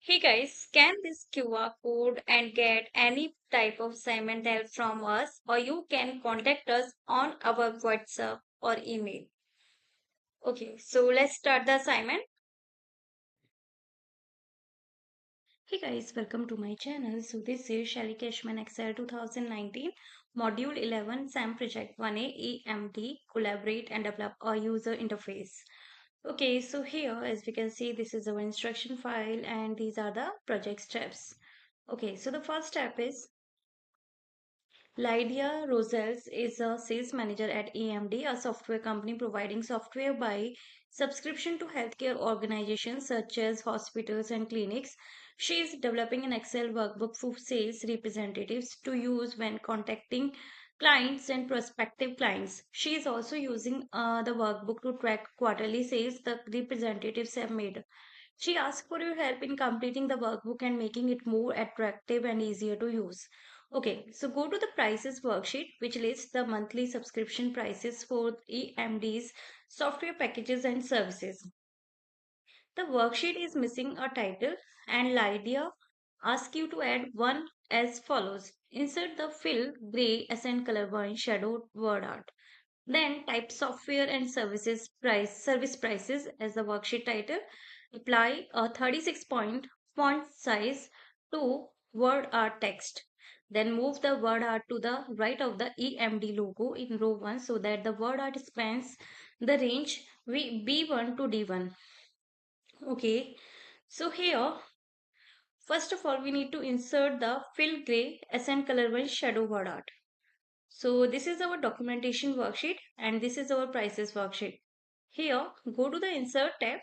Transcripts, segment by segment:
Hey guys, scan this QR code and get any type of assignment help from us, or you can contact us on our WhatsApp or email. Okay, so let's start the assignment. Hey guys, welcome to my channel. So this is Shelly Cashman Excel 2019 Module 11 SAM Project 1A eMD Collaborate and Develop a User Interface. Okay, so here as we can see, this is our instruction file and these are the project steps. Okay, so the first step is Lydia Rosales is a sales manager at eMD, a software company providing software by subscription to healthcare organizations such as hospitals and clinics. She is developing an Excel workbook for sales representatives to use when contacting clients and prospective clients. She is also using the workbook to track quarterly sales the representatives have made. She asked for your help in completing the workbook and making it more attractive and easier to use. Okay, so go to the prices worksheet, which lists the monthly subscription prices for eMD's software packages and services. The worksheet is missing a title, and Lydia asks you to add one as follows. Insert the fill gray accent color one shadowed word art. Then type software and service prices as the worksheet title. Apply a 36-point font size to word art text. Then move the word art to the right of the eMD logo in row 1 so that the word art spans the range B1 to D1. Okay, so here, first of all, we need to insert the fill gray accent color one shadow word art. So this is our documentation worksheet and this is our prices worksheet. Here, go to the insert tab.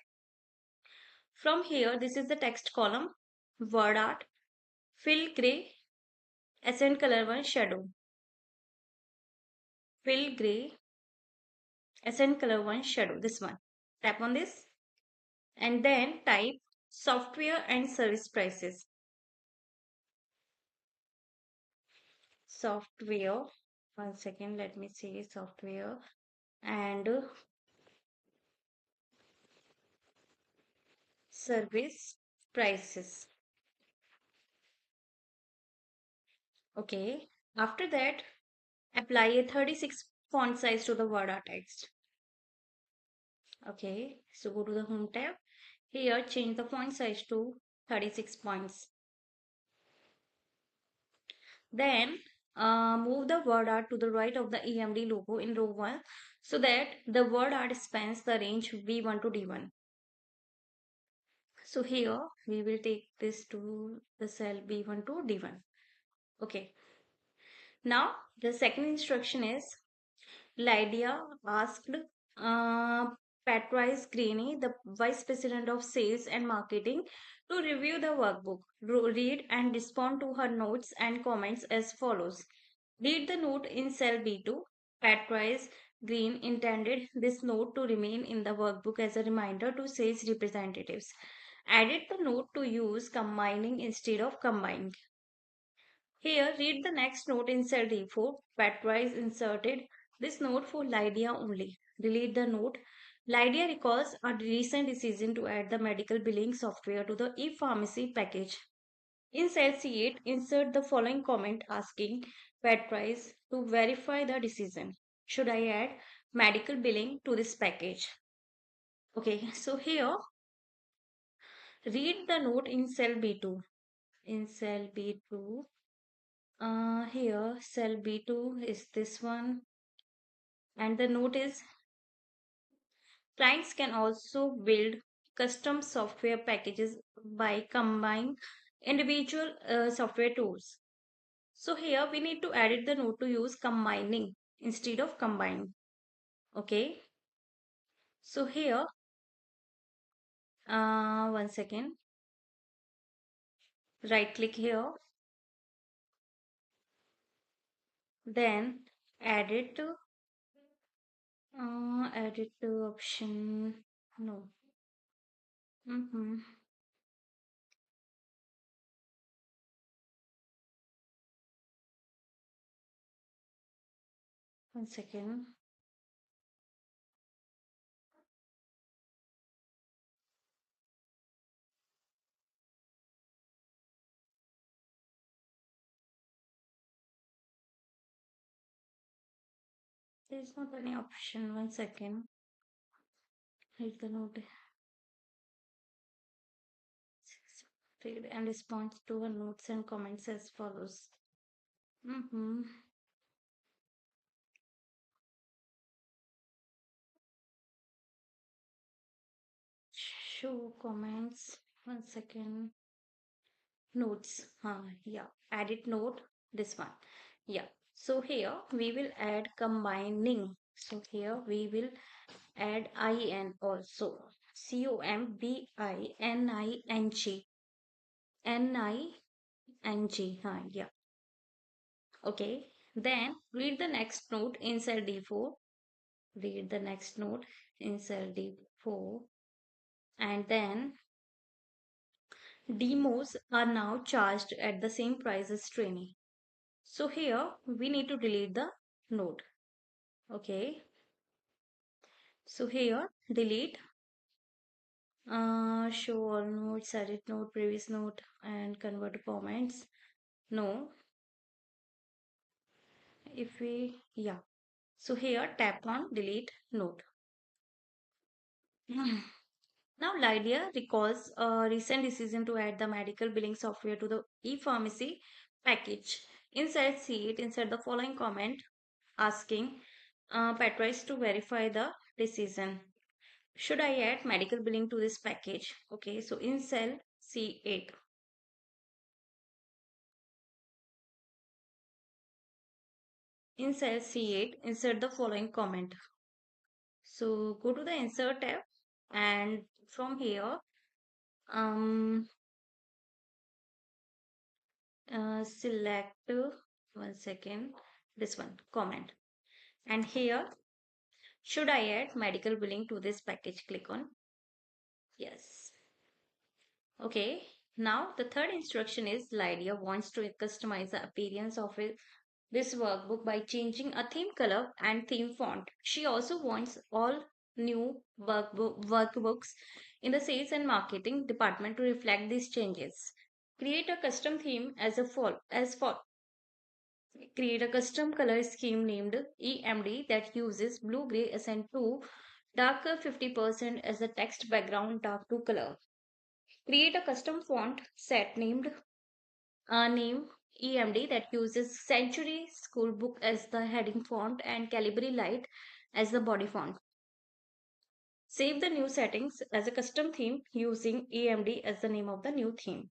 From here, this is the text column, word art, fill gray, accent color one shadow, fill gray, accent color one shadow, this one. Tap on this and then type software and service prices. Software, one second, let me see software and service prices. Okay, after that, apply a 36 font size to the word art text. Okay, so go to the home tab. Here, change the font size to 36 points. Then, move the word art to the right of the eMD logo in row 1 so that the word art spans the range V1 to D1. So here, we will take this to the cell B1 to D1. Okay. Now, the second instruction is Lydia asked Patrice Greene, the Vice President of Sales and Marketing, to review the workbook, read and respond to her notes and comments as follows. Read the note in cell B2. Patrice Greene intended this note to remain in the workbook as a reminder to sales representatives. Added the note to use combining instead of combining. Here, read the next note in cell D4. Patrice inserted this note for Lydia only. Delete the note. Lydia recalls a recent decision to add the medical billing software to the e-pharmacy package. In cell C8, insert the following comment asking Patrice to verify the decision. Should I add medical billing to this package? Okay, so here, read the note in cell B2. In cell B2, here cell B2 is this one, and the note is clients can also build custom software packages by combining individual software tools. So here we need to edit the note to use combining instead of combine. Okay, so here, one second, right click here, then edit option, no. Mm-hmm. One second. There is not any option. One second. Read the note. Read and respond to her notes and comments as follows. Mm-hmm. Show comments. One second. Notes. Yeah. Edit note. This one. Yeah. So here we will add combining. So here we will add IN also. COMBINING. NING. Yeah. Okay. Then read the next note in cell D4. Read the next note in cell D4. And then demos are now charged at the same price as trainee. So here we need to delete the note. Okay. So here delete show all notes, edit note, previous note, and convert to comments. No. If we, yeah. So here tap on delete note. Now Lydia recalls a recent decision to add the medical billing software to the e-pharmacy package. Inside see it, insert the following comment asking Patrice to verify the decision. Should I add medical billing to this package? Okay, so in cell C8. In cell C8, insert the following comment. So go to the insert tab and from here, um, select one second, this one, comment. And here, should I add medical billing to this package? Click on yes. Okay, now the third instruction is Lydia wants to customize the appearance of this workbook by changing a theme color and theme font. She also wants all new workbooks in the sales and marketing department to reflect these changes. Create a custom theme as for create a custom color scheme named eMD that uses blue gray accent to darker 50% as the text background dark to color. Create a custom font set named name eMD that uses Century Schoolbook as the heading font and Calibri Light as the body font. Save the new settings as a custom theme using eMD as the name of the new theme.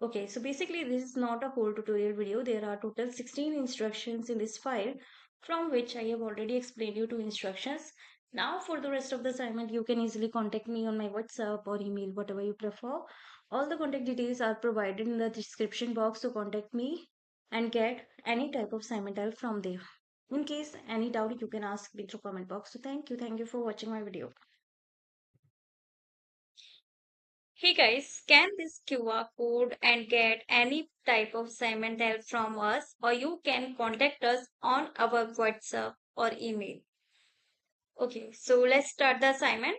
Okay, so basically this is not a whole tutorial video. There are total 16 instructions in this file from which I have already explained you two instructions. Now for the rest of the assignment, you can easily contact me on my WhatsApp or email, whatever you prefer. All the contact details are provided in the description box, so contact me and get any type of assignment help from there. In case any doubt, you can ask me through comment box. So thank you for watching my video. Hey guys, scan this QR code and get any type of assignment help from us, or you can contact us on our WhatsApp or email. Okay, so let's start the assignment.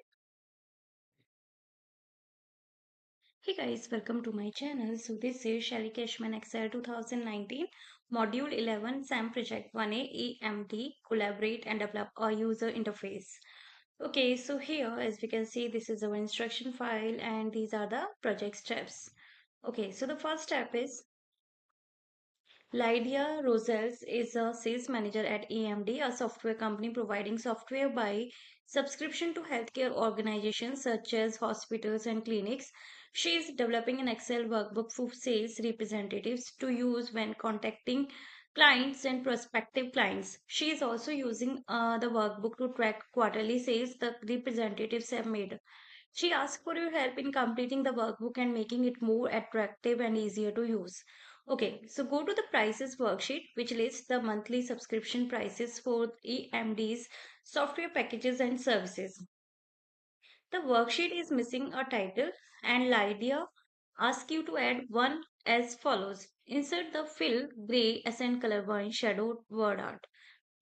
Hey guys, welcome to my channel. So this is Shelly Cashman Excel 2019 Module 11 SAM Project 1A eMD Collaborate and Develop a User Interface. Okay, so here as we can see, this is our instruction file and these are the project steps. Okay, so the first step is Lydia Rosales is a sales manager at eMD, a software company providing software by subscription to healthcare organizations such as hospitals and clinics. She is developing an Excel workbook for sales representatives to use when contacting clients and prospective clients. She is also using the workbook to track quarterly sales the representatives have made. She asked for your help in completing the workbook and making it more attractive and easier to use. Okay, so go to the prices worksheet, which lists the monthly subscription prices for eMD's software packages and services. The worksheet is missing a title, and Lydia asks you to add one as follows. Insert the fill gray accent color one shadowed word art.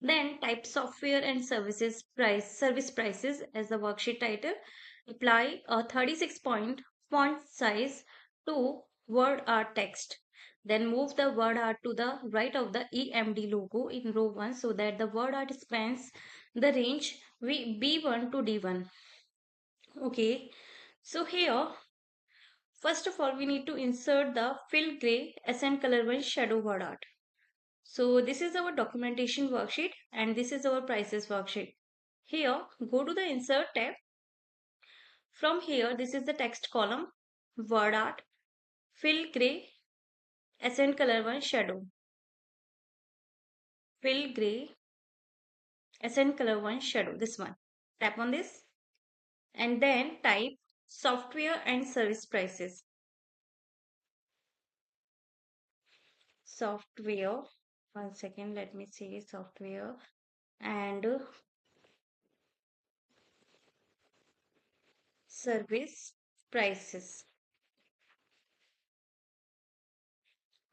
Then type software and service prices as the worksheet title. Apply a 36-point font size to word art text. Then move the word art to the right of the eMD logo in row 1 so that the word art spans the range B1 to D1. Okay, so here, first of all, we need to insert the fill gray accent color one shadow word art. So this is our documentation worksheet and this is our prices worksheet. Here, go to the insert tab. From here, this is the text column, word art, fill gray, accent color one shadow, fill gray, accent color one shadow, this one. Tap on this and then type software and service prices. Software, one second, let me see software and service prices.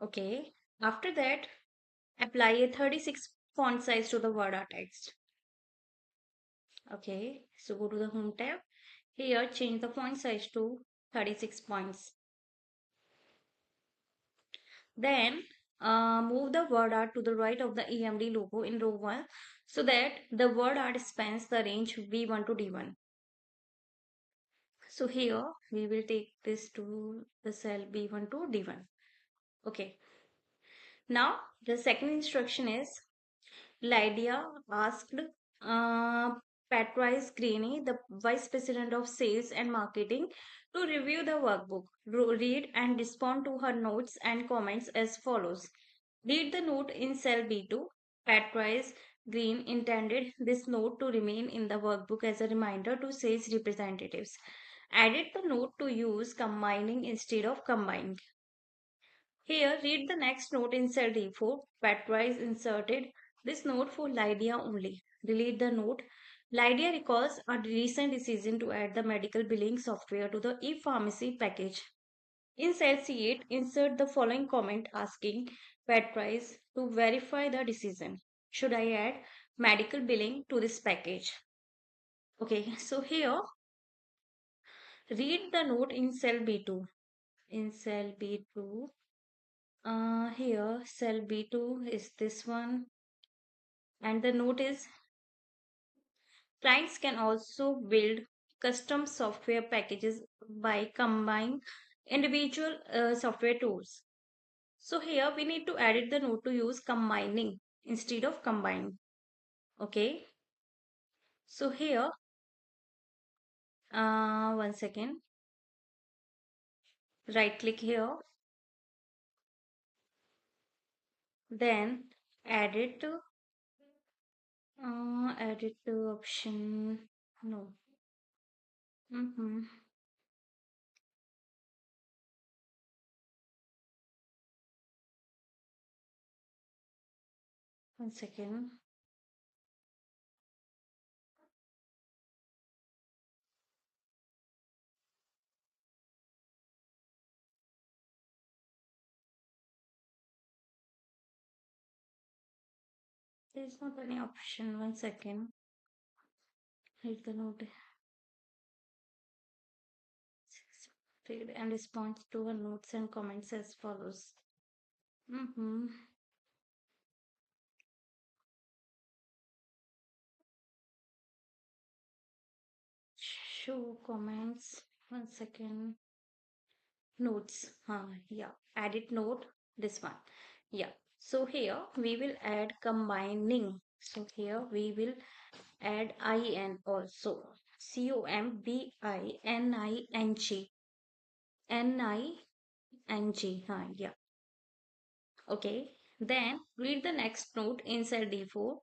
Okay, after that, apply a 36 font size to the word art text. Okay, so go to the home tab. Here, change the font size to 36 points. Then, move the word art to the right of the eMD logo in row 1 so that the word art spans the range B1 to D1. So here, we will take this to the cell B1 to D1. Okay. Now, the second instruction is Lydia asked Patrice Greene, the Vice President of Sales and Marketing, to review the workbook, read and respond to her notes and comments as follows. Read the note in cell B2. Patrice Greene intended this note to remain in the workbook as a reminder to sales representatives. Edit the note to use combining instead of combined. Here, read the next note in cell D4. Patrice inserted this note for Lydia only. Delete the note. Lydia recalls a recent decision to add the medical billing software to the e-pharmacy package. In cell C8, insert the following comment asking Patrice to verify the decision. Should I add medical billing to this package? Okay, so here, read the note in cell B2. In cell B2, here cell B2 is this one and the note is clients can also build custom software packages by combining individual software tools. So here we need to edit the note to use combining instead of combine. Okay. So here, one second, right click here, then edit option, no. Mm-hmm. One second. There is not any option. One second. Read the note. Read and respond to her notes and comments as follows. Mm-hmm. Show comments. One second. Notes. Yeah. Edit note. This one. Yeah. So here we will add combining. So here we will add IN also. COMBINING. NING. Yeah. Okay. Then read the next note in cell D4.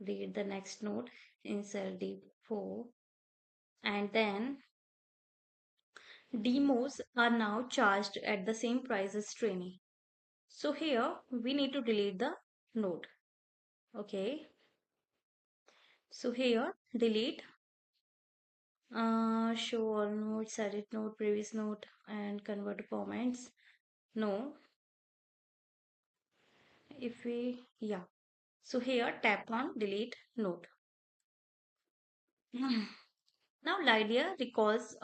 Read the next note in cell D4. And then demos are now charged at the same price as training. So here we need to delete the note. Okay. So here delete show all notes, edit note, previous note, and convert to comments. No. If we, yeah. So here tap on delete note. Now Lydia recalls